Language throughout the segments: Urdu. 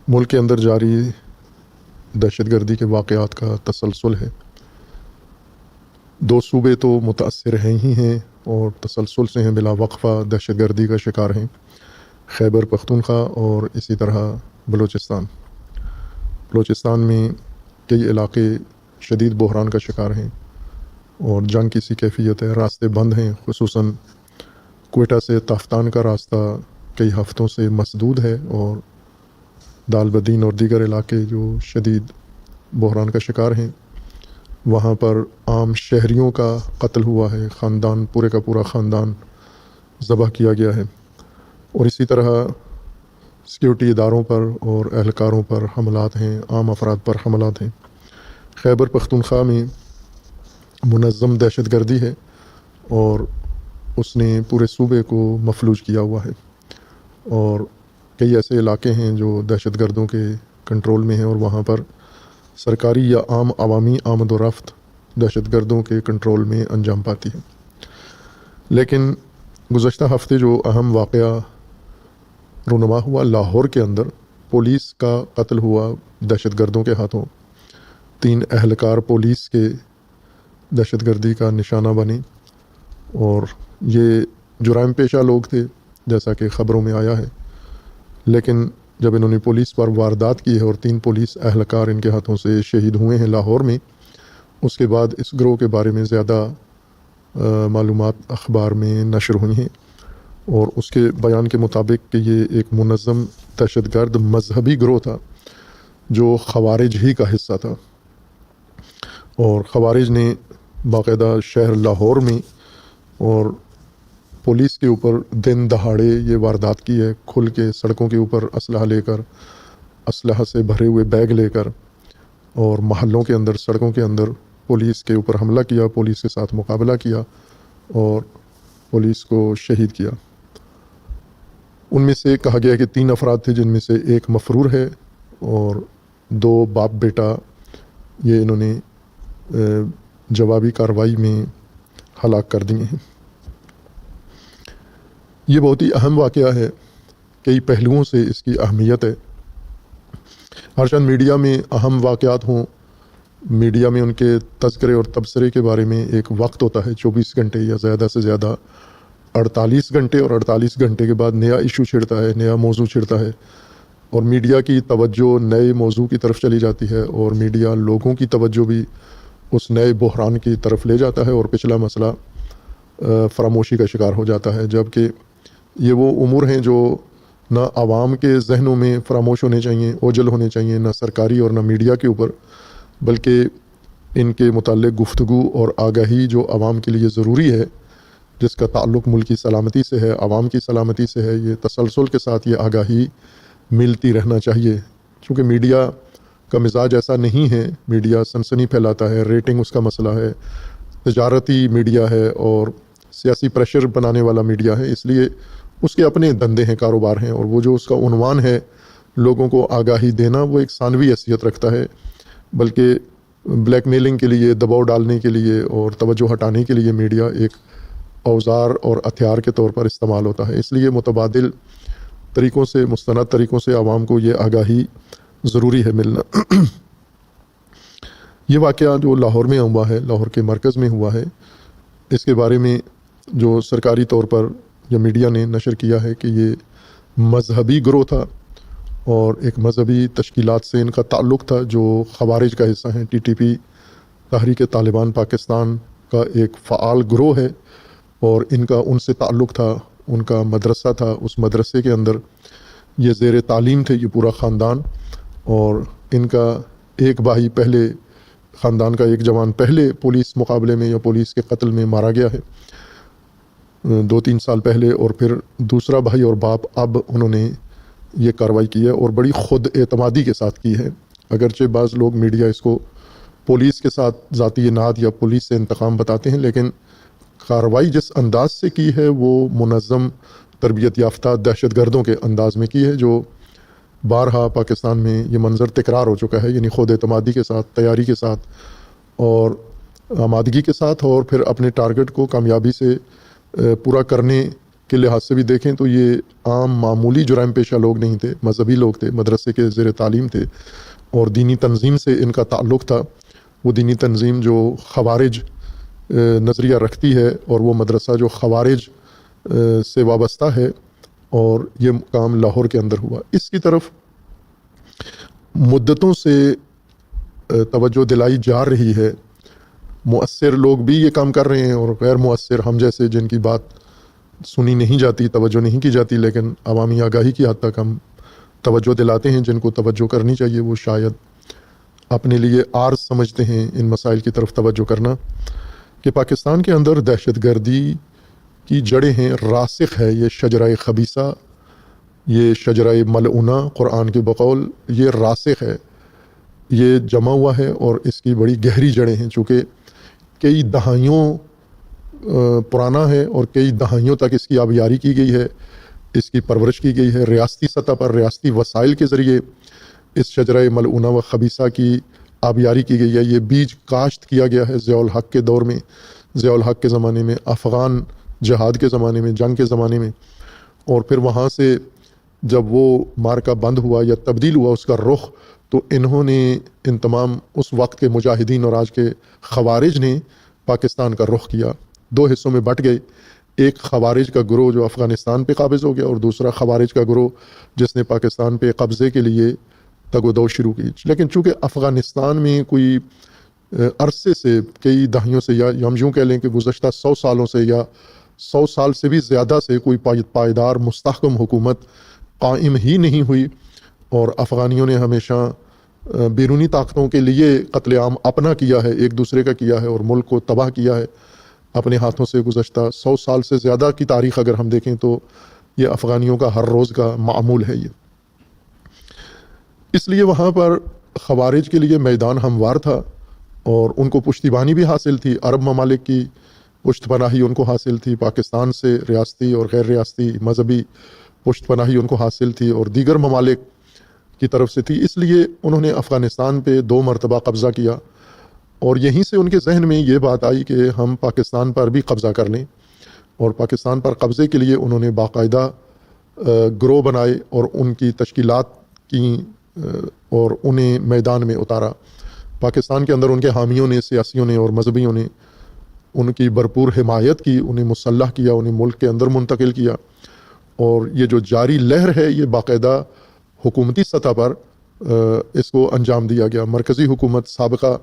ملک کے اندر جاری دہشت گردی کے واقعات کا تسلسل ہے۔ 2 صوبے تو متاثر ہیں ہی ہیں اور تسلسل سے ہیں، بلا وقفہ دہشت گردی کا شکار ہیں، خیبر پختونخوا اور اسی طرح بلوچستان۔ بلوچستان میں کئی علاقے شدید بحران کا شکار ہیں اور جنگ کی سی کیفیت ہے، راستے بند ہیں، خصوصاً کوئٹہ سے تافتان کا راستہ کئی ہفتوں سے مسدود ہے اور دال بدین اور دیگر علاقے جو شدید بحران کا شکار ہیں، وہاں پر عام شہریوں کا قتل ہوا ہے، خاندان پورے کا پورا خاندان ذبح کیا گیا ہے، اور اسی طرح سیکیورٹی اداروں پر اور اہلکاروں پر حملات ہیں، عام افراد پر حملات ہیں۔ خیبر پختونخوا میں منظم دہشت گردی ہے اور اس نے پورے صوبے کو مفلوج کیا ہوا ہے، اور کئی ایسے علاقے ہیں جو دہشت گردوں کے کنٹرول میں ہیں اور وہاں پر سرکاری یا عام عوامی آمد و رفت دہشت گردوں کے کنٹرول میں انجام پاتی ہے۔ لیکن گزشتہ ہفتے جو اہم واقعہ رونما ہوا، لاہور کے اندر پولیس کا قتل ہوا دہشت گردوں کے ہاتھوں، 3 اہلکار پولیس کے دہشت گردی کا نشانہ بنے، اور یہ جرائم پیشہ لوگ تھے جیسا کہ خبروں میں آیا ہے، لیکن جب انہوں نے پولیس پر واردات کی ہے اور 3 پولیس اہلکار ان کے ہاتھوں سے شہید ہوئے ہیں لاہور میں، اس کے بعد اس گروہ کے بارے میں زیادہ معلومات اخبار میں نشر ہوئی ہیں، اور اس کے بیان کے مطابق کہ یہ ایک منظم دہشت گرد مذہبی گروہ تھا جو خوارج ہی کا حصہ تھا، اور خوارج نے باقاعدہ شہر لاہور میں اور پولیس کے اوپر دن دہاڑے یہ واردات کی ہے، کھل کے سڑکوں کے اوپر اسلحہ لے کر، اسلحہ سے بھرے ہوئے بیگ لے کر، اور محلوں کے اندر، سڑکوں کے اندر پولیس کے اوپر حملہ کیا، پولیس کے ساتھ مقابلہ کیا اور پولیس کو شہید کیا۔ ان میں سے کہا گیا کہ 3 افراد تھے، جن میں سے ایک مفرور ہے اور 2 باپ بیٹا یہ انہوں نے جوابی کارروائی میں ہلاک کر دیے ہیں۔ یہ بہت ہی اہم واقعہ ہے، کئی پہلوؤں سے اس کی اہمیت ہے۔ ہرچند میڈیا میں اہم واقعات ہوں، میڈیا میں ان کے تذکرے اور تبصرے کے بارے میں ایک وقت ہوتا ہے، 24 گھنٹے یا زیادہ سے زیادہ 48 گھنٹے، اور 48 گھنٹے کے بعد نیا ایشو چھڑتا ہے، نیا موضوع چھڑتا ہے، اور میڈیا کی توجہ نئے موضوع کی طرف چلی جاتی ہے، اور میڈیا لوگوں کی توجہ بھی اس نئے بحران کی طرف لے جاتا ہے، اور پچھلا مسئلہ فراموشی کا شکار ہو جاتا ہے، جبکہ یہ وہ امور ہیں جو نہ عوام کے ذہنوں میں فراموش ہونے چاہیے، اوجھل ہونے چاہیے، نہ سرکاری اور نہ میڈیا کے اوپر، بلکہ ان کے متعلق گفتگو اور آگاہی جو عوام کے لیے ضروری ہے، جس کا تعلق ملک کی سلامتی سے ہے، عوام کی سلامتی سے ہے، یہ تسلسل کے ساتھ یہ آگاہی ملتی رہنا چاہیے، چونکہ میڈیا کا مزاج ایسا نہیں ہے، میڈیا سنسنی پھیلاتا ہے، ریٹنگ اس کا مسئلہ ہے، تجارتی میڈیا ہے اور سیاسی پریشر بنانے والا میڈیا ہے، اس لیے اس کے اپنے دندے ہیں، کاروبار ہیں، اور وہ جو اس کا عنوان ہے لوگوں کو آگاہی دینا، وہ ایک ثانوی حیثیت رکھتا ہے، بلکہ بلیک میلنگ کے لیے، دباؤ ڈالنے کے لیے اور توجہ ہٹانے کے لیے میڈیا ایک اوزار اور ہتھیار کے طور پر استعمال ہوتا ہے۔ اس لیے متبادل طریقوں سے، مستند طریقوں سے عوام کو یہ آگاہی ضروری ہے ملنا۔ یہ واقعہ جو لاہور میں ہوا ہے، لاہور کے مرکز میں ہوا ہے، اس کے بارے میں جو سرکاری طور پر یا میڈیا نے نشر کیا ہے کہ یہ مذہبی گروہ تھا اور ایک مذہبی تشکیلات سے ان کا تعلق تھا جو خوارج کا حصہ ہیں، ٹی ٹی پی تحریک طالبان پاکستان کا ایک فعال گروہ ہے، اور ان کا ان سے تعلق تھا، ان کا مدرسہ تھا، اس مدرسے کے اندر یہ زیر تعلیم تھے، یہ پورا خاندان، اور ان کا ایک بھائی پہلے، خاندان کا ایک جوان پہلے پولیس مقابلے میں یا پولیس کے قتل میں مارا گیا ہے 2-3 سال پہلے، اور پھر دوسرا بھائی اور باپ اب انہوں نے یہ کارروائی کی ہے اور بڑی خود اعتمادی کے ساتھ کی ہے، اگرچہ بعض لوگ میڈیا اس کو پولیس کے ساتھ ذاتی اناد یا پولیس سے انتقام بتاتے ہیں، لیکن کارروائی جس انداز سے کی ہے وہ منظم تربیت یافتہ دہشت گردوں کے انداز میں کی ہے، جو بارہا پاکستان میں یہ منظر تکرار ہو چکا ہے، یعنی خود اعتمادی کے ساتھ، تیاری کے ساتھ اور آمادگی کے ساتھ، اور پھر اپنے ٹارگٹ کو کامیابی سے پورا کرنے کے لحاظ سے بھی دیکھیں تو یہ عام معمولی جرائم پیشہ لوگ نہیں تھے، مذہبی لوگ تھے، مدرسے کے زیر تعلیم تھے، اور دینی تنظیم سے ان کا تعلق تھا. وہ دینی تنظیم جو خوارج نظریہ رکھتی ہے، اور وہ مدرسہ جو خوارج سے وابستہ ہے، اور یہ کام لاہور کے اندر ہوا. اس کی طرف مدتوں سے توجہ دلائی جا رہی ہے. مؤثر لوگ بھی یہ کام کر رہے ہیں، اور غیر مؤثر ہم جیسے جن کی بات سنی نہیں جاتی، توجہ نہیں کی جاتی، لیکن عوامی آگاہی کی حد تک ہم توجہ دلاتے ہیں. جن کو توجہ کرنی چاہیے وہ شاید اپنے لیے عارض سمجھتے ہیں ان مسائل کی طرف توجہ کرنا، کہ پاکستان کے اندر دہشت گردی کی جڑیں ہیں، راسخ ہے. یہ شجرہ خبیثہ، یہ شجرہ ملعونہ قرآن کے بقول، یہ راسخ ہے، یہ جمع ہوا ہے، اور اس کی بڑی گہری جڑیں ہیں. چونکہ کئی دہائیوں پرانا ہے، اور کئی دہائیوں تک اس کی آبیاری کی گئی ہے، اس کی پرورش کی گئی ہے. ریاستی سطح پر ریاستی وسائل کے ذریعے اس شجرہ ملعونہ و خبیثہ کی آبیاری کی گئی ہے. یہ بیج کاشت کیا گیا ہے ضیاء الحق کے دور میں، ضیاء الحق کے زمانے میں، افغان جہاد کے زمانے میں، جنگ کے زمانے میں. اور پھر وہاں سے جب وہ مارکہ بند ہوا یا تبدیل ہوا اس کا رخ، تو انہوں نے ان تمام اس وقت کے مجاہدین اور آج کے خوارج نے پاکستان کا رخ کیا. دو حصوں میں بٹ گئے. ایک خوارج کا گروہ جو افغانستان پہ قابض ہو گیا، اور دوسرا خوارج کا گروہ جس نے پاکستان پہ قبضے کے لیے تگ و دو شروع کی. لیکن چونکہ افغانستان میں کوئی عرصے سے، کئی دہائیوں سے، یا ہم یوں کہہ لیں کہ گزشتہ 100 سالوں سے یا 100 سال سے بھی زیادہ سے کوئی پائیدار مستحکم حکومت قائم ہی نہیں ہوئی، اور افغانیوں نے ہمیشہ بیرونی طاقتوں کے لیے قتل عام اپنا کیا ہے، ایک دوسرے کا کیا ہے، اور ملک کو تباہ کیا ہے اپنے ہاتھوں سے. گزشتہ 100 سال سے زیادہ کی تاریخ اگر ہم دیکھیں تو یہ افغانیوں کا ہر روز کا معمول ہے. یہ اس لیے وہاں پر خوارج کے لیے میدان ہموار تھا، اور ان کو پشتیبانی بھی حاصل تھی. عرب ممالک کی پشت پناہی ان کو حاصل تھی، پاکستان سے ریاستی اور غیر ریاستی مذہبی پشت پناہی ان کو حاصل تھی، اور دیگر ممالک کی طرف سے تھی. اس لیے انہوں نے افغانستان پہ 2 مرتبہ قبضہ کیا، اور یہیں سے ان کے ذہن میں یہ بات آئی کہ ہم پاکستان پر بھی قبضہ کر لیں. اور پاکستان پر قبضے کے لیے انہوں نے باقاعدہ گروہ بنائے، اور ان کی تشکیلات کی، اور انہیں میدان میں اتارا. پاکستان کے اندر ان کے حامیوں نے، سیاسیوں نے اور مذہبیوں نے ان کی بھرپور حمایت کی، انہیں مسلح کیا، انہیں ملک کے اندر منتقل کیا. اور یہ جو جاری لہر ہے یہ باقاعدہ حکومتی سطح پر اس کو انجام دیا گیا. مرکزی حکومت، سابقہ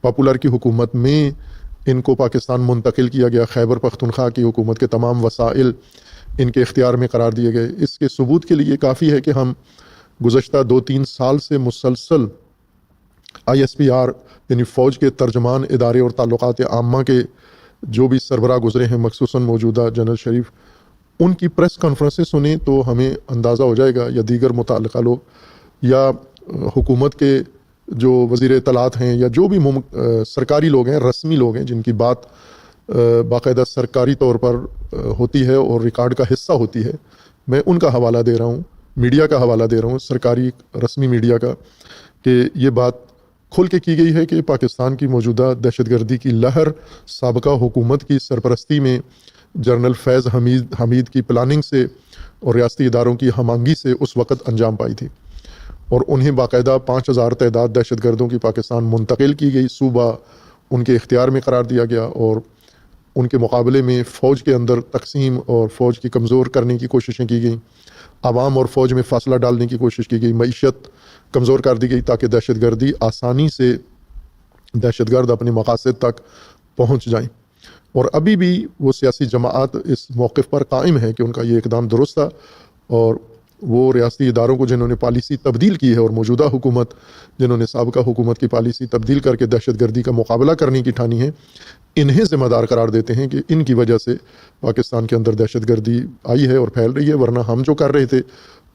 پاپولر کی حکومت میں ان کو پاکستان منتقل کیا گیا. خیبر پختونخوا کی حکومت کے تمام وسائل ان کے اختیار میں قرار دیے گئے. اس کے ثبوت کے لیے کافی ہے کہ ہم گزشتہ 2-3 سال سے مسلسل ISPR یعنی فوج کے ترجمان ادارے اور تعلقات عامہ کے جو بھی سربراہ گزرے ہیں، مخصوصاً موجودہ جنرل شریف، ان کی پریس کانفرنسیں سنیں تو ہمیں اندازہ ہو جائے گا، یا دیگر متعلقہ لوگ، یا حکومت کے جو وزیر اطلاعات ہیں، یا جو بھی سرکاری لوگ ہیں، رسمی لوگ ہیں جن کی بات باقاعدہ سرکاری طور پر ہوتی ہے اور ریکارڈ کا حصہ ہوتی ہے، میں ان کا حوالہ دے رہا ہوں، میڈیا کا حوالہ دے رہا ہوں، سرکاری رسمی میڈیا کا، کہ یہ بات کھل کے کی گئی ہے کہ پاکستان کی موجودہ دہشت گردی کی لہر سابقہ حکومت کی سرپرستی میں جنرل فیض حمید کی پلاننگ سے اور ریاستی اداروں کی ہم آہنگی سے اس وقت انجام پائی تھی، اور انہیں باقاعدہ 5000 تعداد دہشت گردوں کی پاکستان منتقل کی گئی. صوبہ ان کے اختیار میں قرار دیا گیا، اور ان کے مقابلے میں فوج کے اندر تقسیم اور فوج کی کمزور کرنے کی کوششیں کی گئیں. عوام اور فوج میں فاصلہ ڈالنے کی کوشش کی گئی. معیشت کمزور کر دی گئی تاکہ دہشت گردی آسانی سے دہشت گرد اپنے مقاصد تک پہنچ جائیں. اور ابھی بھی وہ سیاسی جماعت اس موقف پر قائم ہے کہ ان کا یہ اقدام درست تھا، اور وہ ریاستی اداروں کو جنہوں نے پالیسی تبدیل کی ہے، اور موجودہ حکومت جنہوں نے سابقہ حکومت کی پالیسی تبدیل کر کے دہشت گردی کا مقابلہ کرنے کی ٹھانی ہے، انہیں ذمہ دار قرار دیتے ہیں کہ ان کی وجہ سے پاکستان کے اندر دہشت گردی آئی ہے اور پھیل رہی ہے. ورنہ ہم جو کر رہے تھے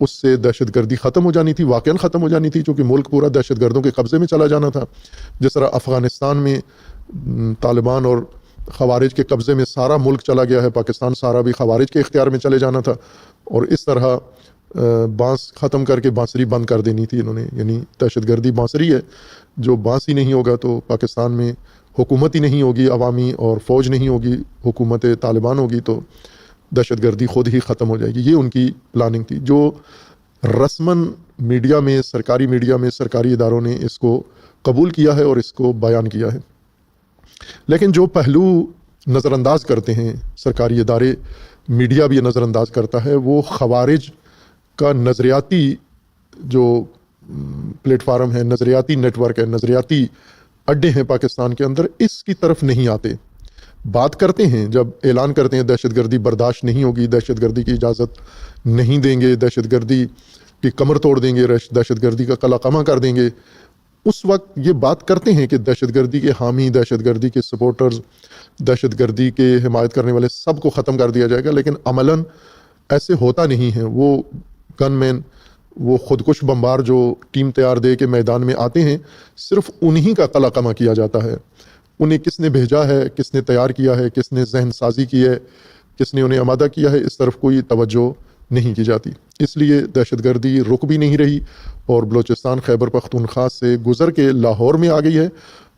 اس سے دہشت گردی ختم ہو جانی تھی، واقعاً ختم ہو جانی تھی، چونکہ ملک پورا دہشت گردوں کے قبضے میں چلا جانا تھا. جس طرح افغانستان میں طالبان اور خوارج کے قبضے میں سارا ملک چلا گیا ہے، پاکستان سارا بھی خوارج کے اختیار میں چلے جانا تھا. اور اس طرح بانس ختم کر کے بانسری بند کر دینی تھی انہوں نے. یعنی دہشت گردی بانسری ہے، جو بانس ہی نہیں ہوگا تو پاکستان میں حکومت ہی نہیں ہوگی عوامی، اور فوج نہیں ہوگی، حکومت طالبان ہوگی، تو دہشت گردی خود ہی ختم ہو جائے گی. یہ ان کی پلاننگ تھی جو رسماً میڈیا میں، سرکاری میڈیا میں، سرکاری اداروں نے اس کو قبول کیا ہے اور اس کو بیان کیا ہے. لیکن جو پہلو نظر انداز کرتے ہیں سرکاری ادارے، میڈیا بھی نظر انداز کرتا ہے، وہ خوارج کا نظریاتی جو پلیٹ فارم ہے، نظریاتی نیٹ ورک ہے، نظریاتی اڈے ہیں پاکستان کے اندر، اس کی طرف نہیں آتے. بات کرتے ہیں، جب اعلان کرتے ہیں دہشت گردی برداشت نہیں ہوگی، دہشت گردی کی اجازت نہیں دیں گے، دہشت گردی کی کمر توڑ دیں گے، دہشت گردی کا قلع قمع کر دیں گے، اس وقت یہ بات کرتے ہیں کہ دہشت گردی کے حامی، دہشت گردی کے سپورٹرز، دہشت گردی کے حمایت کرنے والے سب کو ختم کر دیا جائے گا. لیکن عملاً ایسے ہوتا نہیں ہے. وہ گن مین، وہ خودکش بمبار جو ٹیم تیار دے کے میدان میں آتے ہیں، صرف انہی کا قلع قمع کیا جاتا ہے. انہیں کس نے بھیجا ہے، کس نے تیار کیا ہے، کس نے ذہن سازی کی ہے، کس نے انہیں آمادہ کیا ہے، اس طرف کوئی توجہ نہیں کی جاتی. اس لیے دہشت گردی رک بھی نہیں رہی اور بلوچستان خیبر پختونخوا سے گزر کے لاہور میں آ گئی ہے.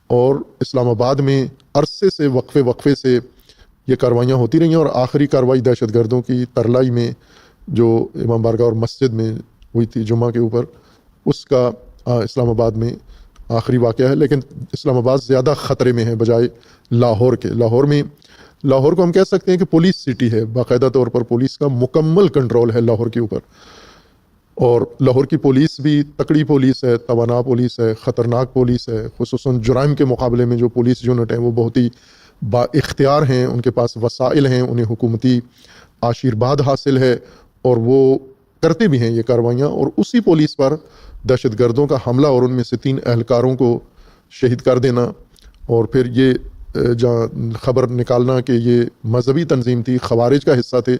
اور اسلام آباد میں عرصے سے وقفے سے یہ کاروائیاں ہوتی رہی ہیں. اور آخری کاروائی دہشت گردوں کی ترلائی میں جو امام بارگاہ اور مسجد میں ہوئی تھی جمعہ کے اوپر، اس کا اسلام آباد میں آخری واقعہ ہے. لیکن اسلام آباد زیادہ خطرے میں ہے بجائے لاہور کے. لاہور کو ہم کہہ سکتے ہیں کہ پولیس سٹی ہے، باقاعدہ طور پر پولیس کا مکمل کنٹرول ہے لاہور کے اوپر. اور لاہور کی پولیس بھی تکڑی پولیس ہے، توانا پولیس ہے، خطرناک پولیس ہے. خصوصاً جرائم کے مقابلے میں جو پولیس یونٹ ہیں وہ بہت ہی با اختیار ہیں، ان کے پاس وسائل ہیں، انہیں حکومتی آشیرواد حاصل ہے اور وہ کرتے بھی ہیں یہ کاروائیاں. اور اسی پولیس پر دہشت گردوں کا حملہ اور ان میں سے 3 اہلکاروں کو شہید کر دینا، اور پھر یہ خبر نکالنا کہ یہ مذہبی تنظیم تھی، خوارج کا حصہ تھے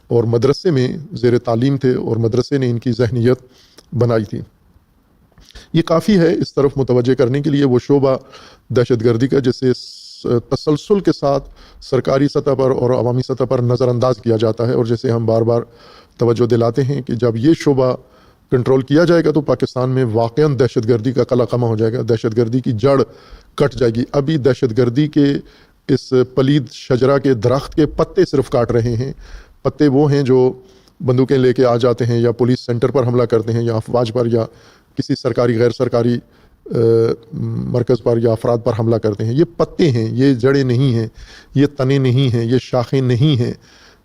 اور مدرسے میں زیر تعلیم تھے اور مدرسے نے ان کی ذہنیت بنائی تھی. یہ کافی ہے اس طرف متوجہ کرنے کے لیے. وہ شعبہ دہشت گردی کا جسے تسلسل کے ساتھ سرکاری سطح پر اور عوامی سطح پر نظر انداز کیا جاتا ہے، اور جیسے ہم بار بار توجہ دلاتے ہیں کہ جب یہ شعبہ کنٹرول کیا جائے گا تو پاکستان میں واقعاً دہشت گردی کا قلع قمع ہو جائے گا، دہشت گردی کی جڑ کٹ جائے گی. ابھی دہشت گردی کے اس پلید شجرہ کے درخت کے پتے صرف کاٹ رہے ہیں. پتے وہ ہیں جو بندوقیں لے کے آ جاتے ہیں یا پولیس سینٹر پر حملہ کرتے ہیں یا افواج پر یا کسی سرکاری غیر سرکاری مرکز پر یا افراد پر حملہ کرتے ہیں. یہ پتے ہیں، یہ جڑیں نہیں ہیں، یہ تنے نہیں ہیں، یہ شاخیں نہیں ہیں.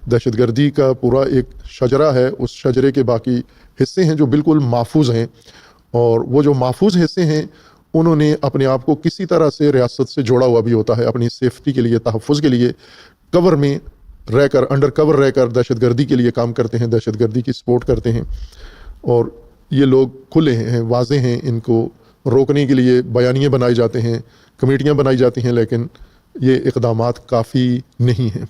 دہشت گردی کا پورا ایک شجرہ ہے، اس شجرے کے باقی حصے ہیں جو بالکل محفوظ ہیں، اور وہ جو محفوظ حصے ہیں انہوں نے اپنے آپ کو کسی طرح سے ریاست سے جوڑا ہوا بھی ہوتا ہے. اپنی سیفٹی کے لیے، تحفظ کے لیے کور میں رہ کر، انڈر کور رہ کر دہشت گردی کے لیے کام کرتے ہیں، دہشت گردی کی سپورٹ کرتے ہیں. اور یہ لوگ کھلے ہیں، واضح ہیں. ان کو روکنے کے لیے بیانیے بنائے جاتے ہیں، کمیٹیاں بنائی جاتی ہیں، لیکن یہ اقدامات کافی نہیں ہیں.